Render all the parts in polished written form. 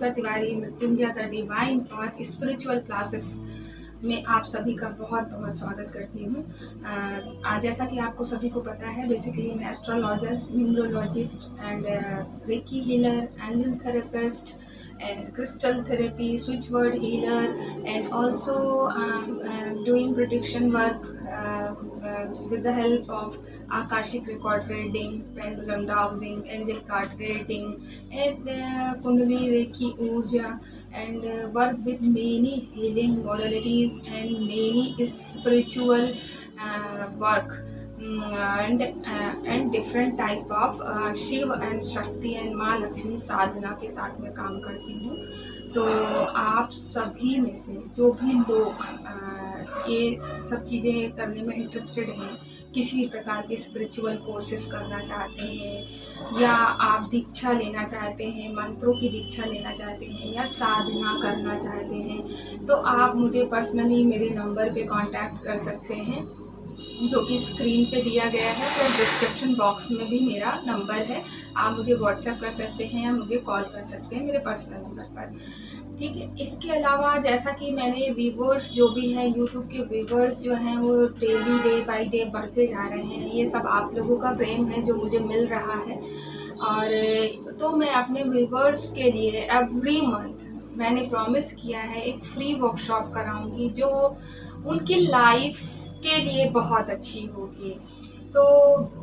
Renuka Tiwari Mrityunjay the divine path spiritual classes में आप सभी का बहुत बहुत स्वागत करती हूँ। जैसा कि आपको सभी को पता है, बेसिकली मैं astrologer, numerologist and recce healer, angel therapist and crystal therapy, switch word healer, and also doing prediction work with the help of Akashic record reading, pendulum dowsing, angel card reading, and Kundalini Reiki Urja, and work with many healing modalities and many spiritual work. And different type of Shiv and Shakti and माँ लक्ष्मी साधना के साथ में काम करती हूँ। तो आप सभी में से जो भी लोग ये सब चीज़ें करने में इंटरेस्टेड हैं, किसी भी प्रकार के स्पिरिचुअल कोर्सेज करना चाहते हैं, या आप दीक्षा लेना चाहते हैं, मंत्रों की दीक्षा लेना चाहते हैं, या साधना करना चाहते हैं, तो आप मुझे पर्सनली मेरे नंबर पे कांटेक्ट कर सकते हैं, जो कि स्क्रीन पे दिया गया है। तो डिस्क्रिप्शन बॉक्स में भी मेरा नंबर है, आप मुझे व्हाट्सएप कर सकते हैं या मुझे कॉल कर सकते हैं मेरे पर्सनल नंबर पर, ठीक है। इसके अलावा जैसा कि मैंने व्यूवर्स जो भी हैं, यूट्यूब के व्यूवर्स जो हैं वो डेली डे बाय डे बढ़ते जा रहे हैं। ये सब आप लोगों का प्रेम है जो मुझे मिल रहा है। और तो मैं अपने व्यूवर्स के लिए एवरी मंथ मैंने प्रॉमिस किया है एक फ्री वर्कशॉप कराऊंगी जो उनकी लाइफ के लिए बहुत अच्छी होगी। तो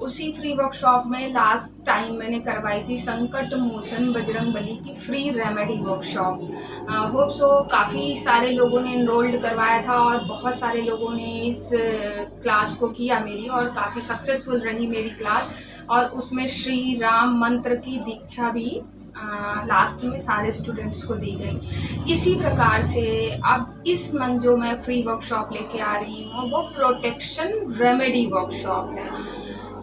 उसी फ्री वर्कशॉप में लास्ट टाइम मैंने करवाई थी संकट मोचन बजरंगबली की free remedy workshop. Hope so काफ़ी सारे लोगों ने इनरोल्ड करवाया था और बहुत सारे लोगों ने इस क्लास को किया मेरी, और काफ़ी सक्सेसफुल रही मेरी क्लास। और उसमें श्री राम मंत्र की दीक्षा भी लास्ट में सारे स्टूडेंट्स को दी गई। इसी प्रकार से अब इस मंथ जो मैं फ्री वर्कशॉप लेके आ रही हूँ वो प्रोटेक्शन रेमेडी वर्कशॉप है।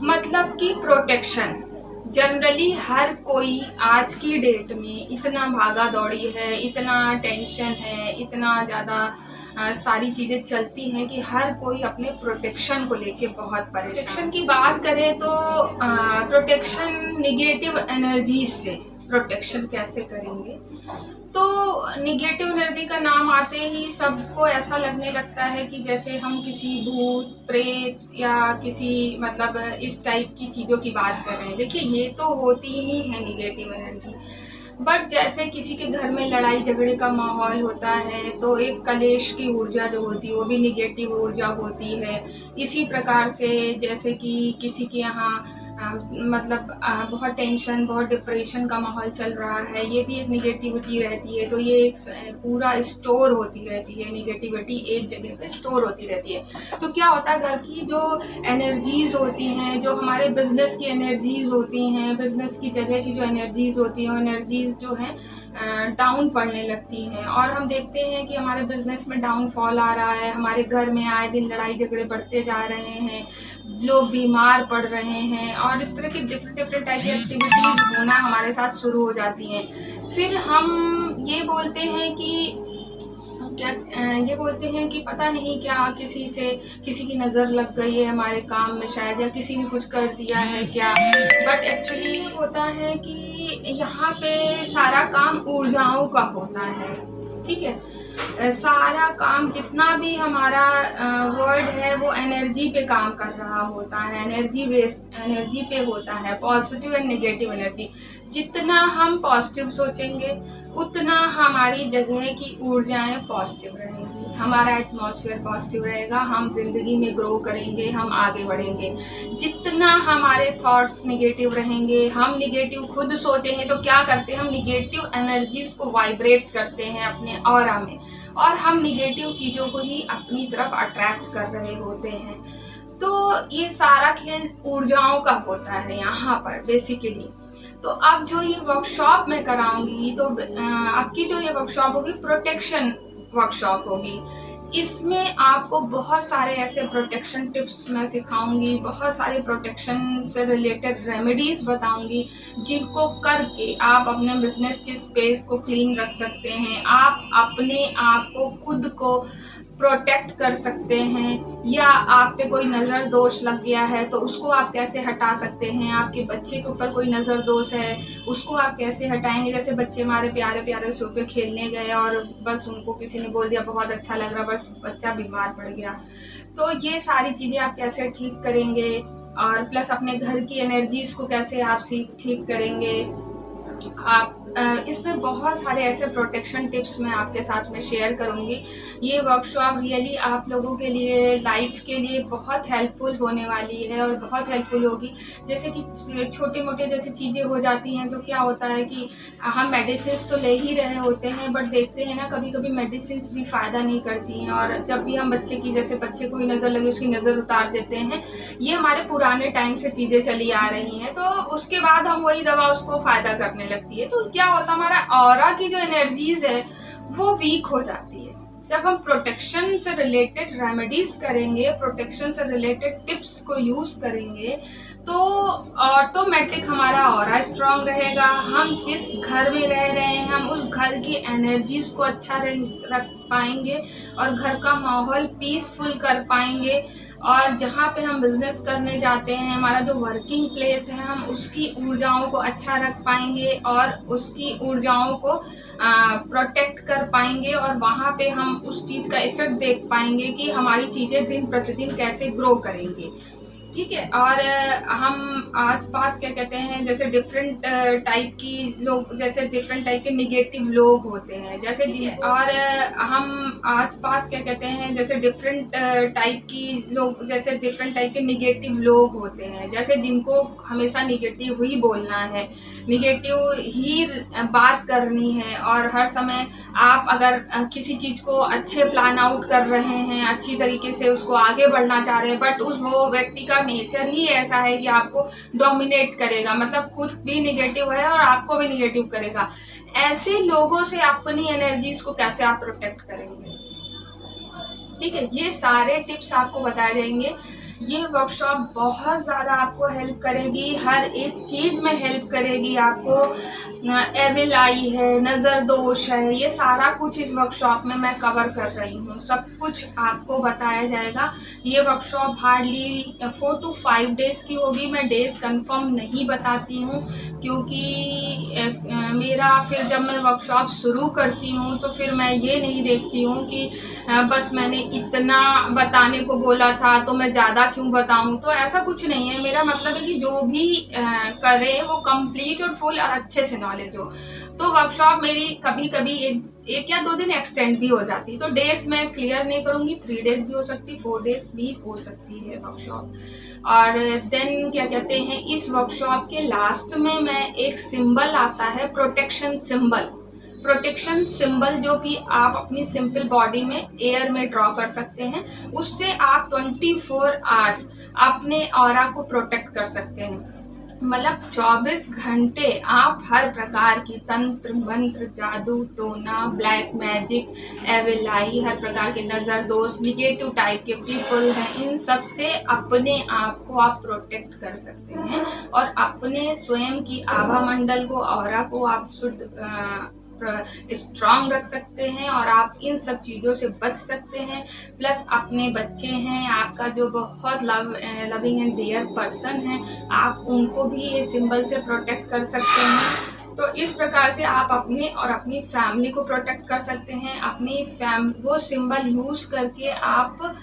मतलब कि प्रोटेक्शन जनरली हर कोई आज की डेट में इतना भागा दौड़ी है, इतना टेंशन है, इतना ज़्यादा सारी चीज़ें चलती हैं कि हर कोई अपने प्रोटेक्शन को लेके बहुत परेशान। प्रोटेक्शन की बात करें तो प्रोटेक्शन निगेटिव एनर्जीज से प्रोटेक्शन कैसे करेंगे। तो निगेटिव एनर्जी का नाम आते ही सबको ऐसा लगने लगता है कि जैसे हम किसी भूत प्रेत या किसी मतलब इस टाइप की चीज़ों की बात कर रहे हैं। देखिए, ये तो होती ही है निगेटिव एनर्जी, बट जैसे किसी के घर में लड़ाई झगड़े का माहौल होता है तो एक कलेश की ऊर्जा जो होती है वो भी निगेटिव ऊर्जा होती है। इसी प्रकार से जैसे कि किसी के यहाँ मतलब बहुत टेंशन, बहुत डिप्रेशन का माहौल चल रहा है, ये भी एक निगेटिविटी रहती है। तो ये एक पूरा स्टोर होती रहती है, निगेटिविटी एक जगह पे स्टोर होती रहती है। तो क्या होता है, घर की जो एनर्जीज होती हैं, जो हमारे बिजनेस की एनर्जीज होती हैं, बिजनेस की जगह की जो एनर्जीज होती हैं, वो एनर्जीज जो हैं डाउन पड़ने लगती हैं। और हम देखते हैं कि हमारे बिजनेस में डाउनफॉल आ रहा है, हमारे घर में आए दिन लड़ाई झगड़े बढ़ते जा रहे हैं, लोग बीमार पड़ रहे हैं, और इस तरह की डिफरेंट टाइप की एक्टिविटीज़ होना हमारे साथ शुरू हो जाती हैं। फिर हम ये बोलते हैं कि पता नहीं क्या किसी की नज़र लग गई है हमारे काम में शायद, या किसी ने कुछ कर दिया है क्या। बट एक्चुअली होता है कि यहाँ पे सारा काम ऊर्जाओं का होता है, ठीक है। सारा काम जितना भी हमारा वर्ड है वो एनर्जी पे काम कर रहा होता है, एनर्जी बेस्ड एनर्जी पे होता है, पॉजिटिव एंड नेगेटिव एनर्जी। जितना हम पॉजिटिव सोचेंगे उतना हमारी जगह की ऊर्जाएं पॉजिटिव रहेंगी, हमारा एटमॉस्फेयर पॉजिटिव रहेगा, हम जिंदगी में ग्रो करेंगे, हम आगे बढ़ेंगे। जितना हमारे थॉट्स निगेटिव रहेंगे, हम निगेटिव खुद सोचेंगे, तो क्या करते हैं, हम निगेटिव एनर्जीज को वाइब्रेट करते हैं अपने ऑरा में, और हम निगेटिव चीज़ों को ही अपनी तरफ अट्रैक्ट कर रहे होते हैं। तो ये सारा खेल ऊर्जाओं का होता है यहाँ पर बेसिकली। तो अब जो ये वर्कशॉप मैं कराऊंगी, तो आपकी जो ये वर्कशॉप होगी प्रोटेक्शन वर्कशॉप होगी। इसमें आपको बहुत सारे ऐसे प्रोटेक्शन टिप्स मैं सिखाऊंगी, बहुत सारे प्रोटेक्शन से रिलेटेड रेमेडीज बताऊंगी, जिनको करके आप अपने बिजनेस की स्पेस को क्लीन रख सकते हैं। आप अपने आप को खुद को प्रोटेक्ट कर सकते हैं, या आप पे कोई नज़र दोष लग गया है तो उसको आप कैसे हटा सकते हैं, आपके बच्चे के ऊपर कोई नज़र दोष है उसको आप कैसे हटाएंगे। जैसे बच्चे हमारे प्यारे प्यारे सो के खेलने गए और बस उनको किसी ने बोल दिया बहुत अच्छा लग रहा, बस बच्चा बीमार पड़ गया, तो ये सारी चीज़ें आप कैसे ठीक करेंगे, और प्लस अपने घर की एनर्जीज को कैसे आप ठीक करेंगे। आप इसमें बहुत सारे ऐसे प्रोटेक्शन टिप्स मैं आपके साथ में शेयर करूंगी। ये वर्कशॉप रियली आप लोगों के लिए लाइफ के लिए बहुत हेल्पफुल होने वाली है और बहुत हेल्पफुल होगी। जैसे कि छोटे मोटे जैसे चीज़ें हो जाती हैं तो क्या होता है कि हम मेडिसिन तो ले ही रहे होते हैं, बट देखते हैं ना कभी कभी मेडिसिन भी फ़ायदा नहीं करती हैं, और जब भी हम बच्चे की जैसे बच्चे को ही नज़र लगे उसकी नज़र उतार देते हैं। ये हमारे पुराने टाइम से चीज़ें चली आ रही हैं, तो उसके बाद हम वही दवा उसको फ़ायदा करने लगती है। तो क्या होता है हमारा ऑरा की जो एनर्जीज है वो वीक हो जाती है। जब हम प्रोटेक्शन से रिलेटेड रेमेडीज करेंगे, प्रोटेक्शन से रिलेटेड टिप्स को यूज करेंगे, तो ऑटोमेटिक हमारा ऑरा स्ट्रांग रहेगा। हम जिस घर में रह रहे हैं हम उस घर की एनर्जीज को अच्छा रख पाएंगे और घर का माहौल पीसफुल कर पाएंगे। और जहाँ पे हम बिजनेस करने जाते हैं, हमारा जो वर्किंग प्लेस है, हम उसकी ऊर्जाओं को अच्छा रख पाएंगे और उसकी ऊर्जाओं को प्रोटेक्ट कर पाएंगे, और वहाँ पे हम उस चीज़ का इफेक्ट देख पाएंगे कि हमारी चीज़ें दिन प्रतिदिन कैसे ग्रो करेंगी। ठीक है। और हम आसपास क्या कहते हैं, जैसे डिफरेंट टाइप की लोग, जैसे डिफरेंट टाइप के निगेटिव लोग होते हैं, जैसे और हम आसपास क्या कहते हैं, जैसे डिफरेंट टाइप की लोग, जैसे डिफरेंट टाइप के निगेटिव लोग होते हैं, जैसे जिनको हमेशा निगेटिव ही बोलना है, निगेटिव ही बात करनी है, और हर समय आप अगर किसी चीज़ को अच्छे प्लान आउट कर रहे हैं, अच्छी तरीके से उसको आगे बढ़ना चाह रहे हैं, बट उस वो व्यक्ति का नेचर ही ऐसा है कि आपको डोमिनेट करेगा, मतलब खुद भी निगेटिव है और आपको भी निगेटिव करेगा। ऐसे लोगों से अपनी एनर्जीज को कैसे आप प्रोटेक्ट करेंगे। ठीक है, ये सारे टिप्स आपको बताए जाएंगे। ये वर्कशॉप बहुत ज़्यादा आपको हेल्प करेगी, हर एक चीज़ में हेल्प करेगी आपको। एविल आई है, नज़र दोष है, ये सारा कुछ इस वर्कशॉप में मैं कवर कर रही हूँ, सब कुछ आपको बताया जाएगा। ये वर्कशॉप हार्डली 4 to 5 डेज़ की होगी। मैं डेज़ कंफर्म नहीं बताती हूँ क्योंकि मेरा फिर जब मैं वर्कशॉप शुरू करती हूँ तो फिर मैं ये नहीं देखती हूँ कि बस मैंने इतना बताने को बोला था तो मैं ज़्यादा क्यों बताऊं। तो ऐसा कुछ नहीं है, मेरा मतलब है कि जो भी करे वो कंप्लीट और फुल और अच्छे से नॉलेज हो। तो वर्कशॉप मेरी कभी कभी एक या 2 दिन एक्सटेंड भी हो जाती, तो डेज मैं क्लियर नहीं करूंगी, 3 डेज भी हो सकती, 4 डेज भी हो सकती है वर्कशॉप। और देन क्या कहते हैं, इस वर्कशॉप के लास्ट में मैं एक सिंबल आता है, प्रोटेक्शन सिंबल। प्रोटेक्शन सिंबल जो भी आप अपनी सिंपल बॉडी में एयर में ड्रॉ कर सकते हैं, उससे आप 24 आवर्स अपने ऑरा को प्रोटेक्ट कर सकते हैं। मतलब 24 घंटे आप हर प्रकार की तंत्र मंत्र, जादू टोना, ब्लैक मैजिक, एविल आई, हर प्रकार के नज़र दोष, निगेटिव टाइप के पीपल हैं, इन सब से अपने आप को आप प्रोटेक्ट कर सकते हैं और अपने स्वयं की आभा मंडल को, ऑरा को आप शुद्ध स्ट्रांग रख सकते हैं और आप इन सब चीज़ों से बच सकते हैं। प्लस अपने बच्चे हैं, आपका जो बहुत लविंग एंड डियर पर्सन है, आप उनको भी ये सिंबल से प्रोटेक्ट कर सकते हैं। तो इस प्रकार से आप अपने और अपनी फैमिली को प्रोटेक्ट कर सकते हैं। अपनी वो सिंबल यूज करके आप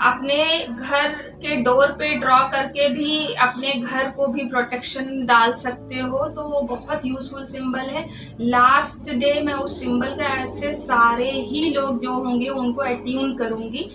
अपने घर के डोर पे ड्रॉ करके भी अपने घर को भी प्रोटेक्शन डाल सकते हो, तो वो बहुत यूजफुल सिंबल है। लास्ट डे मैं उस सिंबल का ऐसे सारे ही लोग जो होंगे उनको अट्यून करूँगी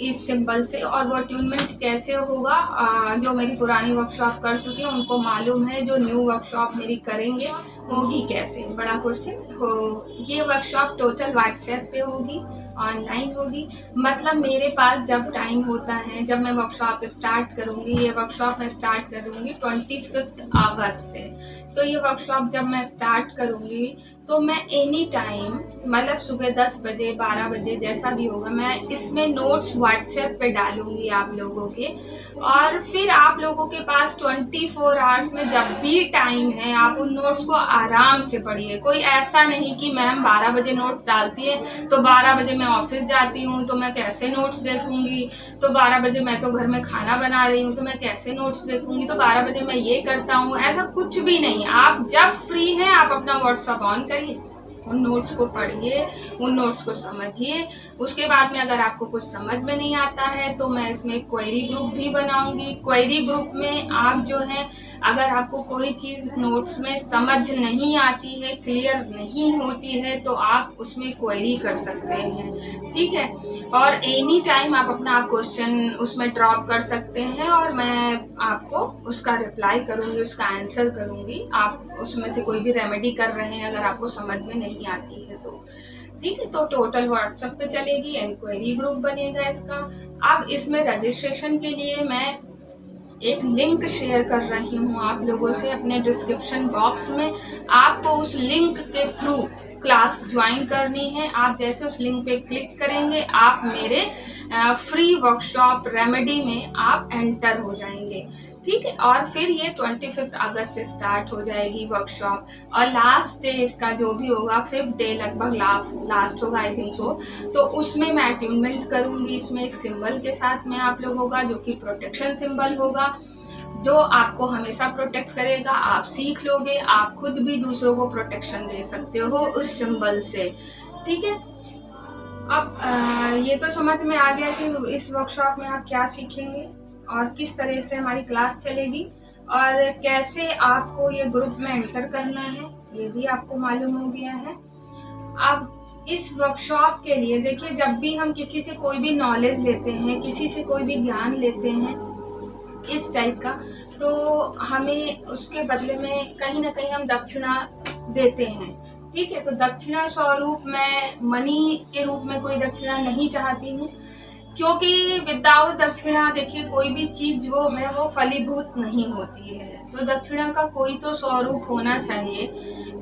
इस सिंबल से। और वो अट्यूनमेंट कैसे होगा, जो मेरी पुरानी वर्कशॉप कर चुकी है उनको मालूम है, जो न्यू वर्कशॉप मेरी करेंगे होगी कैसे, बड़ा क्वेश्चन हो। ये वर्कशॉप टोटल व्हाट्सएप पे होगी, ऑनलाइन होगी। मतलब मेरे पास जब टाइम होता है, जब मैं वर्कशॉप स्टार्ट करूँगी, ये वर्कशॉप मैं स्टार्ट करूँगी 25 अगस्त से। तो ये वर्कशॉप जब मैं स्टार्ट करूँगी तो मैं एनी टाइम, मतलब सुबह 10 बजे 12 बजे जैसा भी होगा, मैं इसमें नोट्स व्हाट्सएप पे डालूंगी आप लोगों के। और फिर आप लोगों के पास 24 आवर्स में जब भी टाइम है आप उन नोट्स को आराम से पढ़िए। कोई ऐसा नहीं कि मैम 12 बजे नोट डालती है तो 12 बजे मैं ऑफिस जाती हूँ तो मैं कैसे नोट्स देखूंगी, तो 12 बजे मैं तो घर में खाना बना रही हूँ तो मैं कैसे नोट्स देखूंगी, तो 12 बजे मैं ये करता हूँ। ऐसा कुछ भी नहीं। आप जब फ्री हैं आप अपना व्हाट्सएप ऑन करिए, उन नोट्स को पढ़िए, उन नोट्स को समझिए। उसके बाद में अगर आपको कुछ समझ में नहीं आता है तो मैं इसमें क्वेरी ग्रुप भी बनाऊंगी। क्वेरी ग्रुप में आप जो है, अगर आपको कोई चीज़ नोट्स में समझ नहीं आती है, क्लियर नहीं होती है, तो आप उसमें क्वेरी कर सकते हैं, ठीक है। और एनी टाइम आप अपना क्वेश्चन उसमें ड्रॉप कर सकते हैं और मैं आपको उसका रिप्लाई करूंगी, उसका आंसर करूंगी। आप उसमें से कोई भी रेमेडी कर रहे हैं अगर आपको समझ में नहीं आती है तो, ठीक है। तो टोटल व्हाट्सएप पे चलेगी, इंक्वायरी ग्रुप बनेगा इसका। अब इसमें रजिस्ट्रेशन के लिए मैं एक लिंक शेयर कर रही हूँ आप लोगों से अपने डिस्क्रिप्शन बॉक्स में। आपको उस लिंक के थ्रू क्लास ज्वाइन करनी है। आप जैसे उस लिंक पे क्लिक करेंगे आप मेरे फ्री वर्कशॉप रेमेडी में आप एंटर हो जाएंगे, ठीक है। और फिर ये 25 अगस्त से स्टार्ट हो जाएगी वर्कशॉप और लास्ट डे इसका जो भी होगा 5th डे लगभग लास्ट होगा, आई थिंक सो। तो उसमें मैं अट्यूनमेंट करूंगी इसमें एक सिंबल के साथ में आप लोगों का, जो कि प्रोटेक्शन सिंबल होगा, जो आपको हमेशा प्रोटेक्ट करेगा। आप सीख लोगे, आप खुद भी दूसरों को प्रोटेक्शन दे सकते हो उस सिंबल से, ठीक है। अब ये तो समझ में आ गया कि इस वर्कशॉप में आप क्या सीखेंगे और किस तरह से हमारी क्लास चलेगी और कैसे आपको ये ग्रुप में एंटर करना है, ये भी आपको मालूम हो गया है। अब इस वर्कशॉप के लिए देखिए, जब भी हम किसी से कोई भी नॉलेज लेते हैं, किसी से कोई भी ज्ञान लेते हैं इस टाइप का, तो हमें उसके बदले में कहीं ना कहीं हम दक्षिणा देते हैं, ठीक है। तो दक्षिणा स्वरूप मैं मनी के रूप में कोई दक्षिणा नहीं चाहती हूँ, क्योंकि विदाउट दक्षिणा देखिए कोई भी चीज जो है वो फलीभूत नहीं होती है। तो दक्षिणा का कोई तो स्वरूप होना चाहिए,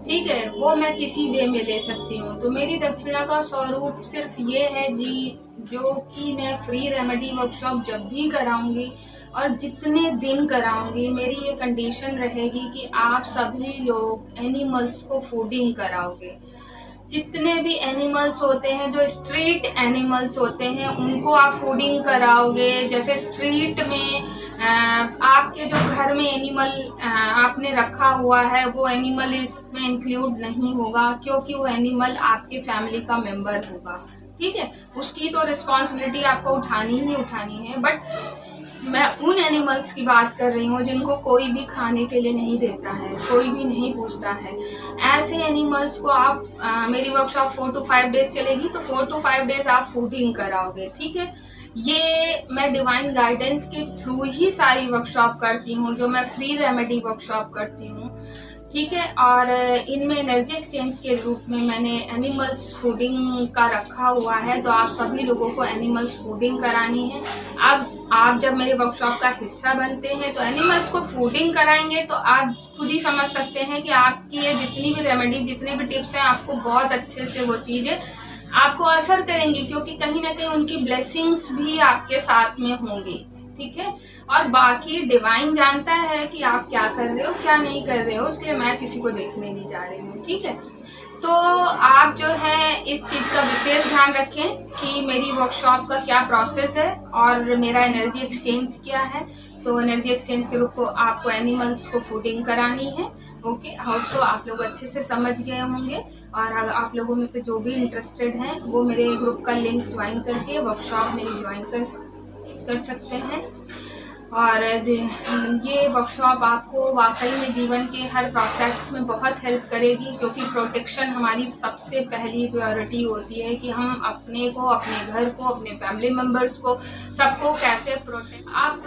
ठीक है। वो मैं किसी वे में ले सकती हूँ। तो मेरी दक्षिणा का स्वरूप सिर्फ ये है जी, जो कि मैं फ्री रेमेडी वर्कशॉप जब भी कराऊंगी और जितने दिन कराऊंगी, मेरी ये कंडीशन रहेगी कि आप सभी लोग एनिमल्स को फूडिंग कराओगे। जितने भी एनिमल्स होते हैं, जो स्ट्रीट एनिमल्स होते हैं, उनको आप फूडिंग कराओगे। जैसे स्ट्रीट में आपके जो घर में एनिमल आपने रखा हुआ है, वो एनिमल इसमें इंक्लूड नहीं होगा, क्योंकि वो एनिमल आपके फैमिली का मेंबर होगा, ठीक है। उसकी तो रिस्पॉन्सिबिलिटी आपको उठानी ही उठानी है। बट मैं उन एनिमल्स की बात कर रही हूँ जिनको कोई भी खाने के लिए नहीं देता है, कोई भी नहीं पूछता है। ऐसे एनिमल्स को आप मेरी वर्कशॉप 4 to 5 डेज चलेगी, तो 4 to 5 डेज आप फूडिंग कराओगे, ठीक है। ये मैं डिवाइन गाइडेंस के थ्रू ही सारी वर्कशॉप करती हूँ, जो मैं फ्री रेमेडी वर्कशॉप करती हूँ, ठीक है। और इनमें एनर्जी एक्सचेंज के रूप में मैंने एनिमल्स फूडिंग का रखा हुआ है। तो आप सभी लोगों को एनिमल्स फूडिंग करानी है। अब आप जब मेरे वर्कशॉप का हिस्सा बनते हैं तो एनिमल्स को फूडिंग कराएंगे, तो आप खुद ही समझ सकते हैं कि आपकी ये जितनी भी रेमेडी, जितने भी टिप्स हैं, आपको बहुत अच्छे से वो चीज़ें आपको असर करेंगी, क्योंकि कहीं ना कहीं उनकी ब्लेसिंग्स भी आपके साथ में होंगी, ठीक है। और बाकी डिवाइन जानता है कि आप क्या कर रहे हो, क्या नहीं कर रहे हो, इसलिए मैं किसी को देखने नहीं जा रही हूँ, ठीक है। तो आप जो है इस चीज़ का विशेष ध्यान रखें कि मेरी वर्कशॉप का क्या प्रोसेस है और मेरा एनर्जी एक्सचेंज क्या है। तो एनर्जी एक्सचेंज के रूप को आपको एनिमल्स को फूडिंग करानी है, ओके। होप सो आप लोग अच्छे से समझ गए होंगे। और अगर आप लोगों में से जो भी इंटरेस्टेड हैं, वो मेरे ग्रुप का लिंक ज्वाइन करके वर्कशॉप मेरी ज्वाइन कर सकते हैं। और ये वर्कशॉप आपको वाकई में जीवन के हर प्रोस्पेक्ट्स में बहुत हेल्प करेगी, क्योंकि प्रोटेक्शन हमारी सबसे पहली प्रायोरिटी होती है कि हम अपने को, अपने घर को, अपने फैमिली मेम्बर्स को, सबको कैसे प्रोटेक्ट। आप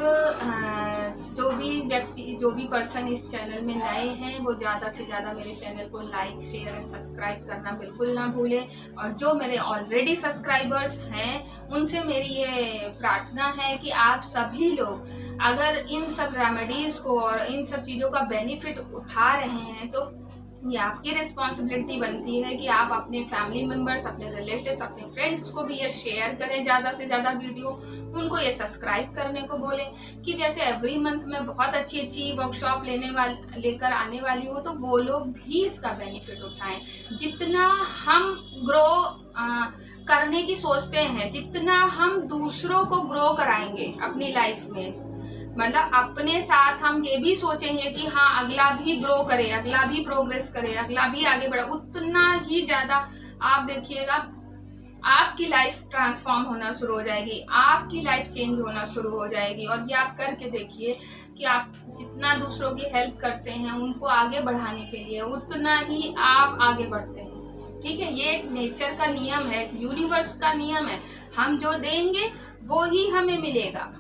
जो भी व्यक्ति, जो भी पर्सन इस चैनल में नए हैं, वो ज़्यादा से ज़्यादा मेरे चैनल को लाइक, शेयर एंड सब्सक्राइब करना बिल्कुल ना भूलें। और जो मेरे ऑलरेडी सब्सक्राइबर्स हैं, उनसे मेरी ये प्रार्थना है कि आप सभी लोग अगर इन सब रेमेडीज़ को और इन सब चीज़ों का बेनिफिट उठा रहे हैं, तो ये आपकी रिस्पॉन्सिबिलिटी बनती है कि आप अपने फैमिली मेम्बर्स, अपने रिलेटिव्स, अपने फ्रेंड्स को भी ये शेयर करें ज़्यादा से ज़्यादा वीडियो, उनको ये सब्सक्राइब करने को बोलें कि जैसे एवरी मंथ में बहुत अच्छी अच्छी वर्कशॉप लेकर आने वाली हो, तो वो लोग भी इसका बेनिफिट उठाएं। जितना हम ग्रो करने की सोचते हैं, जितना हम दूसरों को ग्रो कराएंगे अपनी लाइफ में, मतलब अपने साथ हम ये भी सोचेंगे कि हाँ अगला भी ग्रो करे, अगला भी प्रोग्रेस करे, अगला भी आगे बढ़े, उतना ही ज्यादा आप देखिएगा आपकी लाइफ ट्रांसफॉर्म होना शुरू हो जाएगी, आपकी लाइफ चेंज होना शुरू हो जाएगी। और ये आप करके देखिए कि आप जितना दूसरों की हेल्प करते हैं उनको आगे बढ़ाने के लिए, उतना ही आप आगे बढ़ते हैं। ठीक है, ये एक नेचर का नियम है, यूनिवर्स का नियम है। हम जो देंगे वो ही हमें मिलेगा।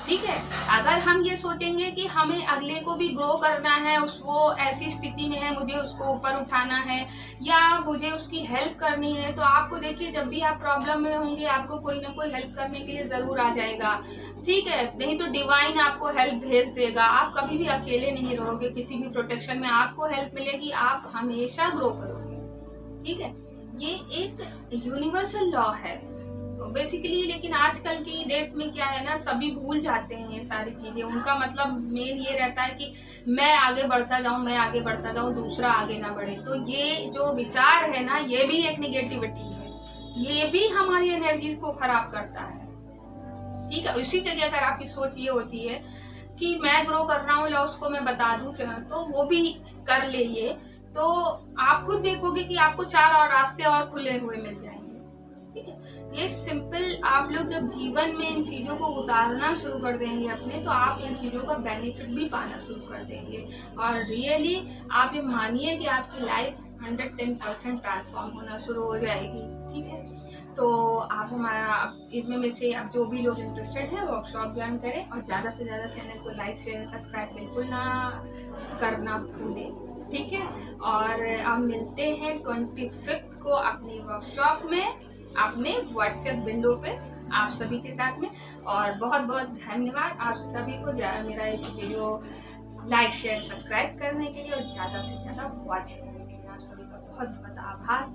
ठीक है, अगर हम ये सोचेंगे कि हमें अगले को भी ग्रो करना है, वो ऐसी स्थिति में है, मुझे उसको ऊपर उठाना है या मुझे उसकी हेल्प करनी है, तो आपको देखिए जब भी आप प्रॉब्लम में होंगे आपको कोई ना कोई हेल्प करने के लिए जरूर आ जाएगा। ठीक है, नहीं तो डिवाइन आपको हेल्प भेज देगा। आप कभी भी अकेले नहीं रहोगे, किसी भी प्रोटेक्शन में आपको हेल्प मिलेगी, आप हमेशा ग्रो करोगे। ठीक है, ये एक यूनिवर्सल लॉ है तो बेसिकली। लेकिन आजकल की डेट में क्या है ना, सभी भूल जाते हैं ये सारी चीजें। उनका मतलब मेन ये रहता है कि मैं आगे बढ़ता जाऊं, मैं आगे बढ़ता जाऊं, दूसरा आगे ना बढ़े। तो ये जो विचार है ना, ये भी एक निगेटिविटी है, ये भी हमारी एनर्जी को खराब करता है। ठीक है, उसी जगह अगर आपकी सोच ये होती है कि मैं ग्रो कर रहा हूँ, लॉस को मैं बता दूं, तो वो भी कर ले ये, तो आप खुद देखोगे कि आपको 4 और रास्ते और खुले हुए मिल जाएंगे। ठीक है, ये सिंपल आप लोग जब जीवन में इन चीजों को उतारना शुरू कर देंगे अपने, तो आप इन चीजों का बेनिफिट भी पाना शुरू कर देंगे। और रियली आप ये मानिए कि आपकी लाइफ 110% ट्रांसफॉर्म होना शुरू हो जाएगी। ठीक है, तो आप हमारा इनमें से अब जो भी लोग इंटरेस्टेड हैं वर्कशॉप ज्वाइन करें, और ज़्यादा से ज़्यादा चैनल को लाइक शेयर सब्सक्राइब बिल्कुल ना करना भूलें। ठीक है, और अब मिलते हैं 25 को अपनी वर्कशॉप में, अपने व्हाट्सएप विंडो पे आप सभी के साथ में। और बहुत बहुत धन्यवाद आप सभी को मेरा एक वीडियो लाइक शेयर सब्सक्राइब करने के लिए और ज़्यादा से ज़्यादा वॉच करने के लिए। आप सभी का बहुत बहुत आभार।